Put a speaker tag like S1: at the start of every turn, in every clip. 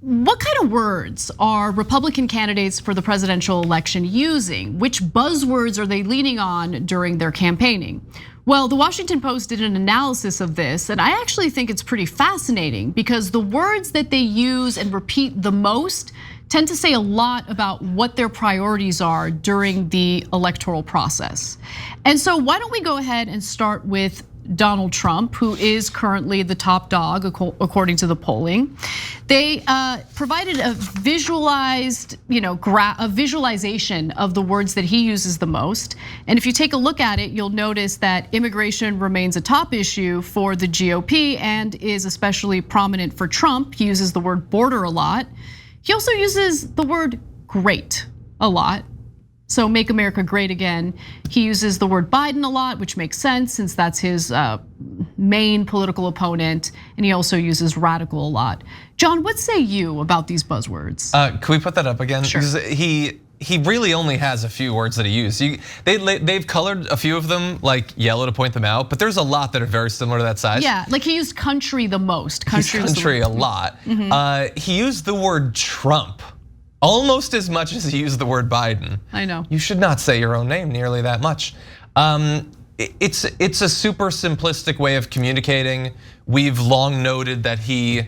S1: what kind of words are Republican candidates for the presidential election using? Which buzzwords are they leaning on during their campaigning? Well, the Washington Post did an analysis of this, and I actually think it's pretty fascinating because the words that they use and repeat the most tend to say a lot about what their priorities are during the electoral process. And so why don't we go ahead and start with Donald Trump, who is currently the top dog according to the polling. They provided a visualized, a visualization of the words that he uses the most. And if you take a look at it, you'll notice that immigration remains a top issue for the GOP and is especially prominent for Trump. He uses the word border a lot. He also uses the word great a lot. So make America great again. He uses the word Biden a lot, which makes sense since that's his main political opponent. And he also uses radical a lot. John, what say you about these buzzwords?
S2: Can we put that up again?
S1: Sure.
S2: Because he really only has a few words that he used. They've colored a few of them like yellow to point them out, but there's a lot that are very similar to that size.
S1: Yeah, like he used country the most.
S2: Country a lot. He used the word Trump almost as much as he used the word Biden.
S1: I know.
S2: You should not say your own name nearly that much. It's a super simplistic way of communicating. We've long noted that he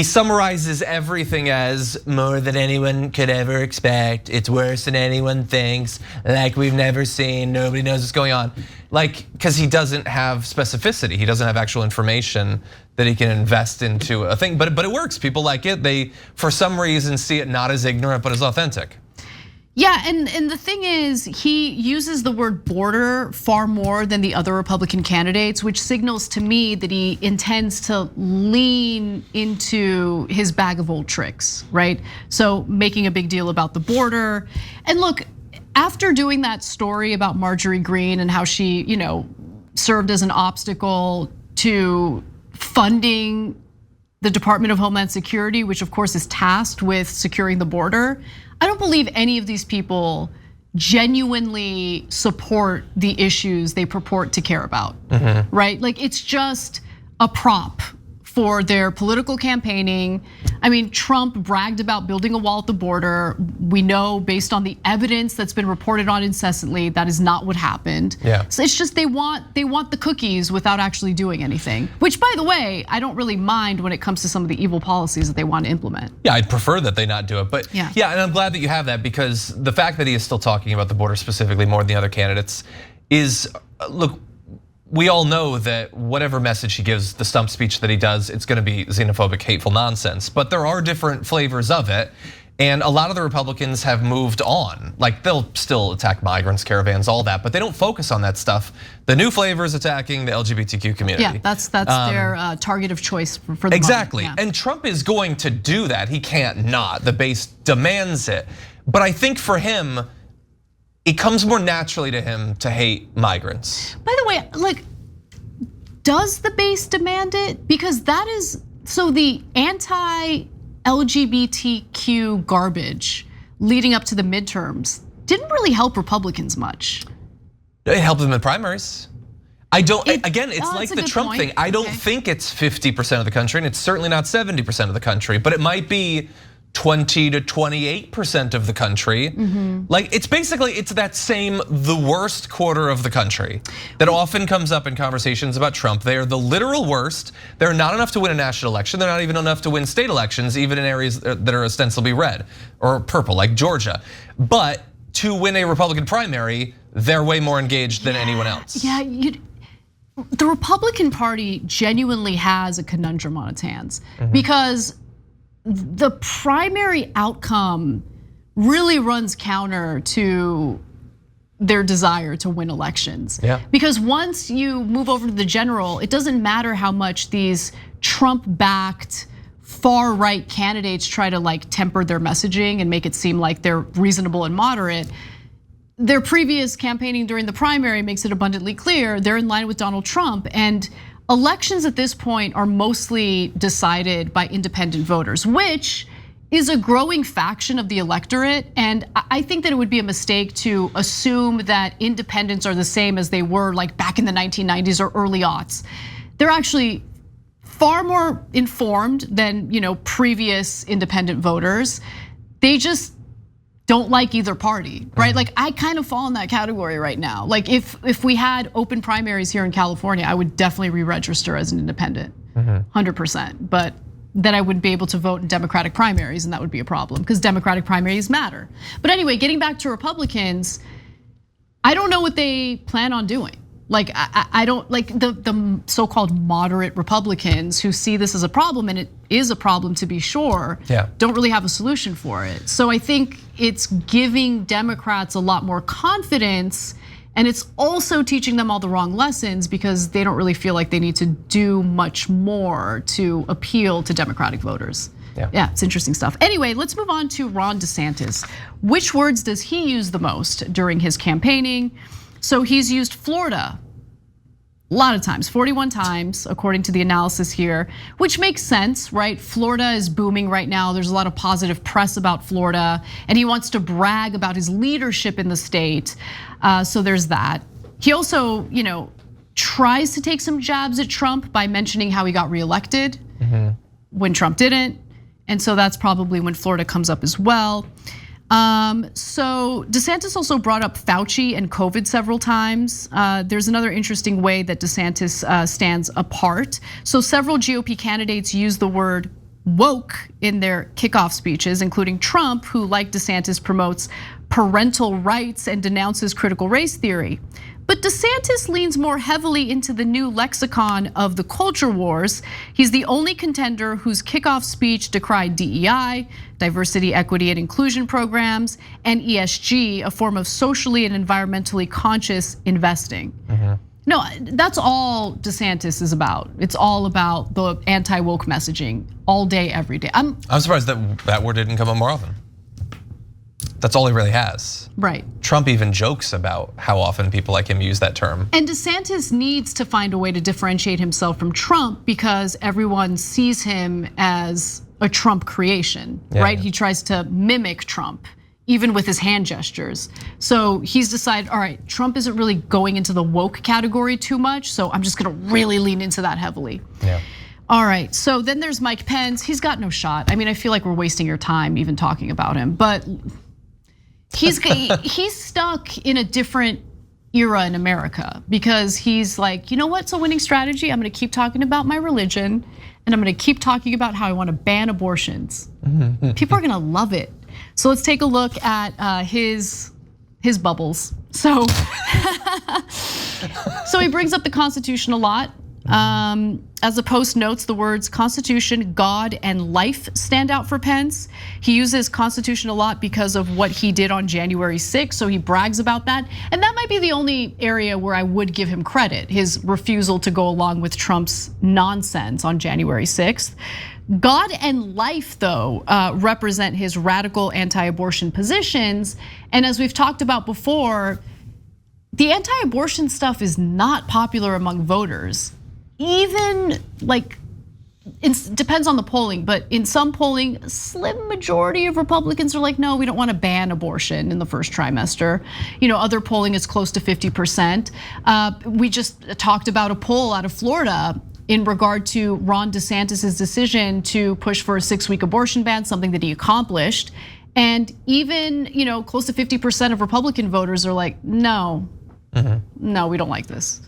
S2: summarizes everything as more than anyone could ever expect. It's worse than anyone thinks. Like we've never seen. Nobody knows what's going on. Like, because he doesn't have specificity. He doesn't have actual information that he can invest into a thing. But it works. People like it. They, for some reason, see it not as ignorant, but as authentic.
S1: Yeah, and the thing is, he uses the word border far more than the other Republican candidates, which signals to me that he intends to lean into his bag of old tricks, right? So making a big deal about the border. And look, after doing that story about Marjorie Greene and how she, served as an obstacle to funding the Department of Homeland Security, which of course is tasked with securing the border, I don't believe any of these people genuinely support the issues they purport to care about, right? Like it's just a prop for their political campaigning. I mean, Trump bragged about building a wall at the border. We know based on the evidence that's been reported on incessantly, that is not what happened.
S2: Yeah.
S1: So it's just they want the cookies without actually doing anything. Which, by the way, I don't really mind when it comes to some of the evil policies that they want to implement.
S2: Yeah, I'd prefer that they not do it, but yeah, and I'm glad that you have that because the fact that he is still talking about the border specifically more than the other candidates is, look, we all know that whatever message he gives, the stump speech that he does, it's gonna be xenophobic, hateful nonsense. But there are different flavors of it. And a lot of the Republicans have moved on. Like they'll still attack migrants, caravans, all that, but they don't focus on that stuff. The new flavor is attacking the LGBTQ community.
S1: Yeah, that's their target of choice for the
S2: exactly.
S1: moment. Yeah.
S2: And Trump is going to do that. He can't not. The base demands it. But I think for him, it comes more naturally to him to hate migrants.
S1: By the way, like, does the base demand it? Because that is, so the anti-LGBTQ garbage leading up to the midterms didn't really help Republicans much.
S2: It helped them in primaries. Again, it's like the Trump
S1: point.
S2: thing. I don't think it's 50% of the country, and it's certainly not 70% of the country, but it might be 20 to 28% of the country. Like it's basically, it's that same, the worst quarter of the country that often comes up in conversations about Trump. They are the literal worst. They're not enough to win a national election. They're not even enough to win state elections, even in areas that are ostensibly red or purple, like Georgia. But to win a Republican primary, they're way more engaged than anyone else.
S1: Yeah, the Republican Party genuinely has a conundrum on its hands because the primary outcome really runs counter to their desire to win elections.
S2: Yeah.
S1: Because once you move over to the general, it doesn't matter how much these Trump-backed far-right candidates try to like temper their messaging and make it seem like they're reasonable and moderate. Their previous campaigning during the primary makes it abundantly clear they're in line with Donald Trump, and elections at this point are mostly decided by independent voters, which is a growing faction of the electorate. And I think that it would be a mistake to assume that independents are the same as they were like back in the 1990s or early aughts. They're actually far more informed than previous independent voters. They just don't like either party, right? Like I kind of fall in that category right now. Like if we had open primaries here in California, I would definitely re-register as an independent, 100%. But then I wouldn't be able to vote in Democratic primaries, and that would be a problem because Democratic primaries matter. But anyway, getting back to Republicans, I don't know what they plan on doing. Like I don't like the so-called moderate Republicans who see this as a problem, and it is a problem to be sure. Don't really have a solution for it. So I think it's giving Democrats a lot more confidence, and it's also teaching them all the wrong lessons because they don't really feel like they need to do much more to appeal to Democratic voters. Yeah, it's interesting stuff. Anyway, let's move on to Ron DeSantis. Which words does he use the most during his campaigning? So he's used Florida a lot of times, 41 times, according to the analysis here, which makes sense, right? Florida is booming right now. There's a lot of positive press about Florida, and he wants to brag about his leadership in the state. So there's that. He also, tries to take some jabs at Trump by mentioning how he got reelected when Trump didn't. And so that's probably when Florida comes up as well. So DeSantis also brought up Fauci and COVID several times. There's another interesting way that DeSantis stands apart. So several GOP candidates use the word woke in their kickoff speeches, including Trump, who, like DeSantis, promotes parental rights and denounces critical race theory. But DeSantis leans more heavily into the new lexicon of the culture wars. He's the only contender whose kickoff speech decried DEI, diversity, equity, and inclusion programs, and ESG, a form of socially and environmentally conscious investing. No, that's all DeSantis is about. It's all about the anti-woke messaging all day, every day. I'm
S2: surprised that word didn't come up more often. That's all he really has.
S1: Right.
S2: Trump even jokes about how often people like him use that term.
S1: And DeSantis needs to find a way to differentiate himself from Trump because everyone sees him as a Trump creation, right? He tries to mimic Trump, even with his hand gestures. So he's decided, all right, Trump isn't really going into the woke category too much, so I'm just gonna really lean into that heavily. All right, so then there's Mike Pence. He's got no shot. I mean, I feel like we're wasting your time even talking about him, but he's stuck in a different era in America because he's like, you know what's a winning strategy? I'm gonna keep talking about my religion and I'm gonna keep talking about how I wanna ban abortions. People are gonna love it. So let's take a look at his bubbles. So he brings up the Constitution a lot. As the Post notes, the words Constitution, God, and life stand out for Pence. He uses Constitution a lot because of what he did on January 6th, so he brags about that. And that might be the only area where I would give him credit, his refusal to go along with Trump's nonsense on January 6th. God and life, though, represent his radical anti-abortion positions. And as we've talked about before, the anti-abortion stuff is not popular among voters. Even like, it depends on the polling, but in some polling, a slim majority of Republicans are like, no, we don't want to ban abortion in the first trimester. Other polling is close to 50%. We just talked about a poll out of Florida in regard to Ron DeSantis' decision to push for a 6-week abortion ban, something that he accomplished. And even, close to 50% of Republican voters are like, no, no, we don't like this.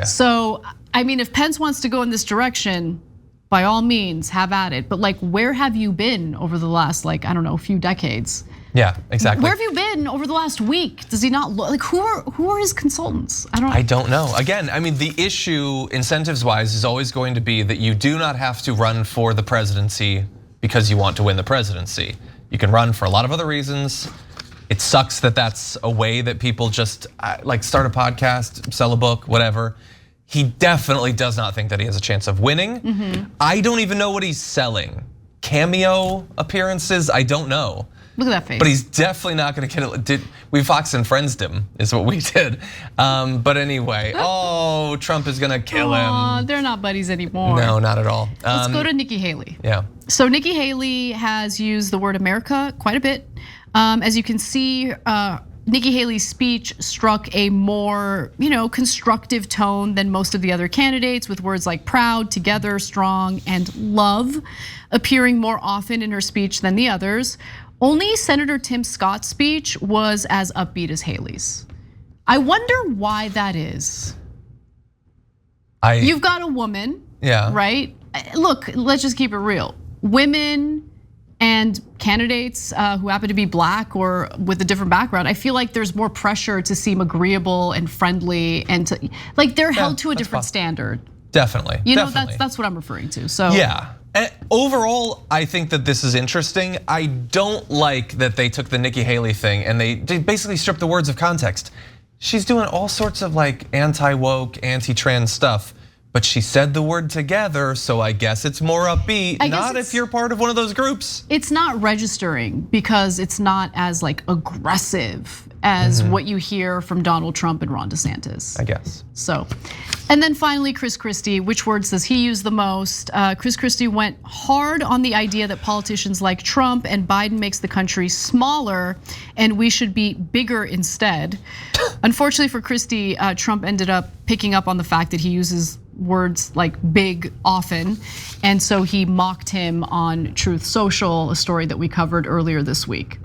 S1: So, I mean, if Pence wants to go in this direction, by all means, have at it. But like, where have you been over the last, I don't know, few decades?
S2: Yeah, exactly.
S1: Where have you been over the last week? Does he not look like who are his consultants?
S2: I don't know. Again, I mean, the issue incentives-wise is always going to be that you do not have to run for the presidency because you want to win the presidency. You can run for a lot of other reasons. It sucks that that's a way that people just like start a podcast, sell a book, whatever. He definitely does not think that he has a chance of winning. I don't even know what he's selling. Cameo appearances, I don't know.
S1: Look at that face.
S2: But he's definitely not gonna get it. We Fox and Friends him, is what we did. But anyway, Trump is gonna kill him.
S1: They're not buddies anymore.
S2: No, not at all.
S1: Let's go to Nikki Haley.
S2: Yeah.
S1: So Nikki Haley has used the word America quite a bit. As you can see, Nikki Haley's speech struck a more, constructive tone than most of the other candidates, with words like proud, together, strong, and love appearing more often in her speech than the others. Only Senator Tim Scott's speech was as upbeat as Haley's. I wonder why that is. You've got a woman, right? Look, let's just keep it real. Women and candidates who happen to be black or with a different background, I feel like there's more pressure to seem agreeable and friendly, and they're held to a different standard.
S2: Definitely.
S1: That's what I'm referring to. So
S2: yeah. And overall, I think that this is interesting. I don't like that they took the Nikki Haley thing and they basically stripped the words of context. She's doing all sorts of anti-woke, anti-trans stuff. But she said the word together, so I guess it's more upbeat. Not if you're part of one of those groups.
S1: It's not registering because it's not as aggressive as what you hear from Donald Trump and Ron DeSantis.
S2: I guess.
S1: So, and then finally, Chris Christie, which words does he use the most? Chris Christie went hard on the idea that politicians like Trump and Biden makes the country smaller and we should be bigger instead. Unfortunately for Christie, Trump ended up picking up on the fact that he uses words like big often. And so he mocked him on Truth Social, a story that we covered earlier this week.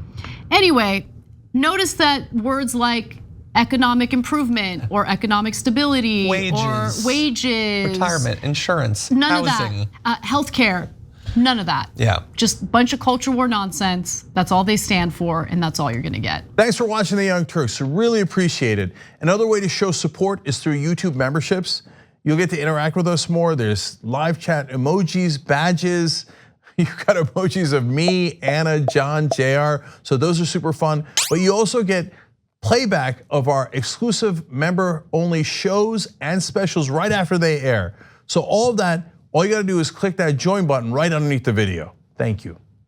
S1: Anyway, notice that words like economic improvement or economic stability or wages,
S2: retirement, insurance,
S1: none
S2: housing,
S1: of that, healthcare, none of that.
S2: Yeah.
S1: Just a bunch of culture war nonsense. That's all they stand for, and that's all you're gonna get.
S3: Thanks for watching The Young Turks, really appreciate it. Another way to show support is through YouTube memberships. You'll get to interact with us more. There's live chat emojis, badges. You've got emojis of me, Anna, John, JR. So those are super fun. But you also get playback of our exclusive member-only shows and specials right after they air. So all of that, all you gotta do is click that join button right underneath the video. Thank you.